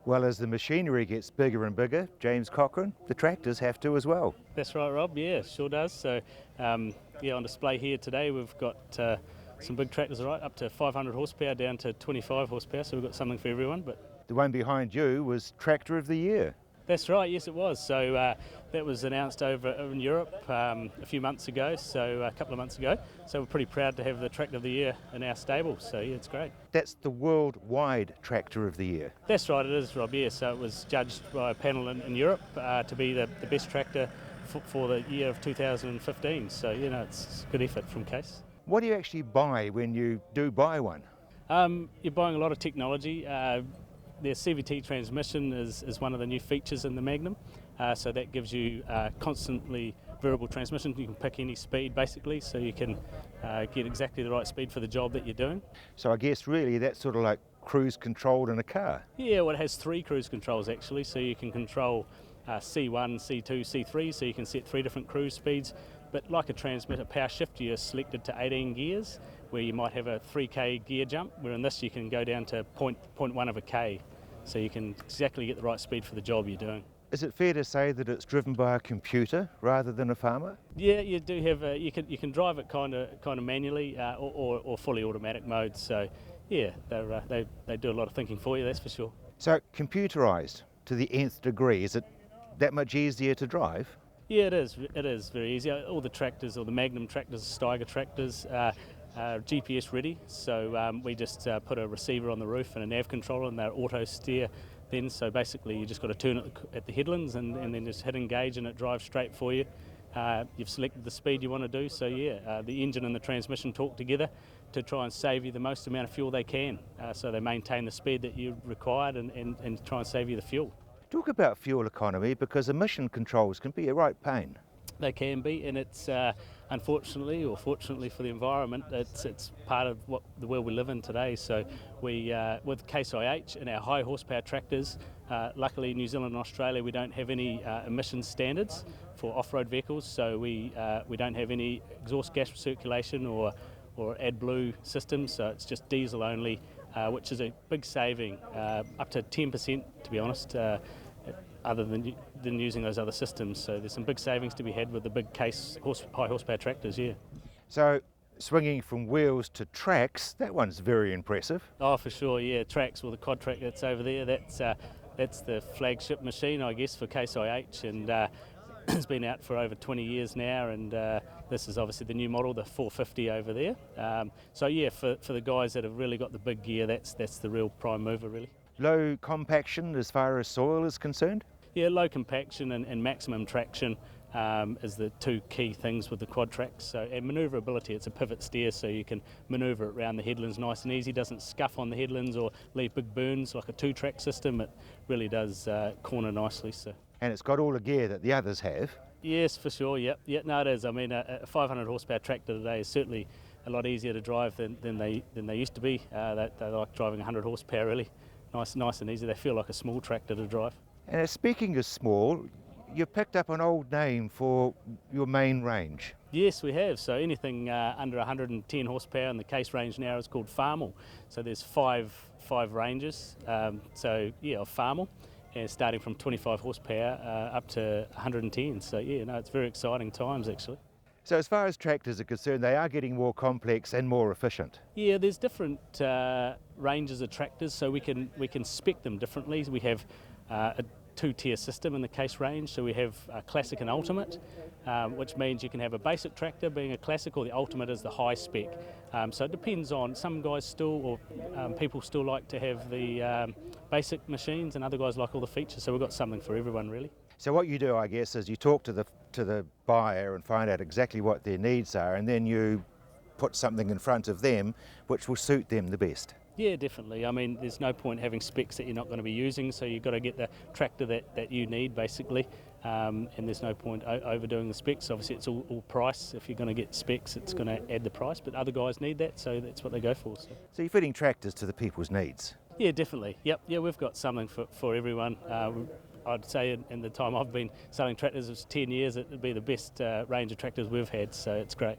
Well, as the machinery gets bigger and bigger, James Cochrane, the tractors have to as well. That's right, Rob. Yeah, sure does. So, on display here today, we've got some big tractors, right, up to 500 horsepower down to 25 horsepower. So we've got something for everyone. But The one behind you was Tractor of the Year. that's right. Yes, it was. So that was announced over in Europe a few months ago. So a couple of months ago. So we're pretty proud to have the Tractor of the Year in our stable. So yeah, it's great. That's the worldwide Tractor of the Year. That's right. It is, Rob. Yeah. So it was judged by a panel in Europe to be the best tractor for the year of 2015. So it's good effort from Case. What do you actually buy when you do buy one? You're buying a lot of technology. The CVT Transmission is one of the new features in the Magnum, so that gives you constantly variable transmission. You can pick any speed basically, so you can get exactly the right speed for the job that you're doing. So I guess really that's sort of like cruise controlled in a car. Yeah, well, it has 3 cruise controls actually, so you can control C1, C2, C3, so you can set 3 different cruise speeds. But like a transmitter power shifter, you're selected to 18 gears, where you might have a 3k gear jump, where in this you can go down to 0.1 of a k, so you can exactly get the right speed for the job you're doing. Is it fair to say that it's driven by a computer rather than a farmer? Yeah, you do have you can drive it kind of manually or fully automatic mode. So yeah, they do a lot of thinking for you, that's for sure. So computerised to the nth degree, is it that much easier to drive? Yeah, it is. It is very easy. All the tractors, or the Magnum tractors, Steiger tractors, are GPS ready. So we just put a receiver on the roof and a nav controller, and they're auto steer then. So basically, you just got to turn it at the headlands and then just hit engage, and it drives straight for you. You've selected the speed you want to do. So yeah, the engine and the transmission talk together to try and save you the most amount of fuel they can. So they maintain the speed that you required and try and save you the fuel. Talk about fuel economy, because emission controls can be a right pain. They can be, and it's unfortunately or fortunately for the environment, it's part of the world we live in today. So we, with Case IH and our high horsepower tractors, luckily New Zealand and Australia, we don't have any emissions standards for off-road vehicles. So we don't have any exhaust gas recirculation or AdBlue systems. So it's just diesel only, which is a big saving, up to 10% to be honest. Other than using those other systems. So there's some big savings to be had with the big Case high horsepower tractors, yeah. So swinging from wheels to tracks, that one's very impressive. Oh, for sure, yeah. Tracks, well, the quad track that's over there, that's the flagship machine, I guess, for Case IH, and it's been out for over 20 years now, and this is obviously the new model, the 450 over there. So yeah, for the guys that have really got the big gear, that's the real prime mover, really. Low compaction as far as soil is concerned? Yeah, low compaction and maximum traction is the 2 key things with the quad tracks. So, and manoeuvrability, it's a pivot steer, so you can manoeuvre it around the headlands nice and easy. Doesn't scuff on the headlands or leave big burns like a 2-track system. It really does corner nicely. So. And it's got all the gear that the others have. Yes, for sure. Yep. Yeah, no, it is. I mean, a 500 horsepower tractor today is certainly a lot easier to drive than they used to be. They like driving 100 horsepower really. Nice and easy. They feel like a small tractor to drive. And speaking of small, you picked up an old name for your main range. Yes, we have. So anything under 110 horsepower in the Case range now is called Farmal. So there's five ranges. So yeah, of Farmal, and starting from 25 horsepower up to 110. So yeah, no, it's very exciting times actually. So as far as tractors are concerned, they are getting more complex and more efficient. Yeah, there's different ranges of tractors, so we can spec them differently. We have a 2-tier system in the Case range, so we have Classic and Ultimate, which means you can have a basic tractor being a Classic, or the Ultimate is the high spec. So it depends on, some guys still, or people still like to have the basic machines, and other guys like all the features, so we've got something for everyone really. So what you do, I guess, is you talk to the buyer and find out exactly what their needs are, and then you put something in front of them which will suit them the best. Yeah, definitely. I mean, there's no point having specs that you're not going to be using, so you've got to get the tractor that you need, basically, and there's no point overdoing the specs. Obviously, it's all price. If you're going to get specs, it's going to add the price, but other guys need that, so that's what they go for. So you're fitting tractors to the people's needs? Yeah, definitely. Yep. Yeah, we've got something for everyone. I'd say in the time I've been selling tractors, it's 10 years, it'd be the best range of tractors we've had, so it's great.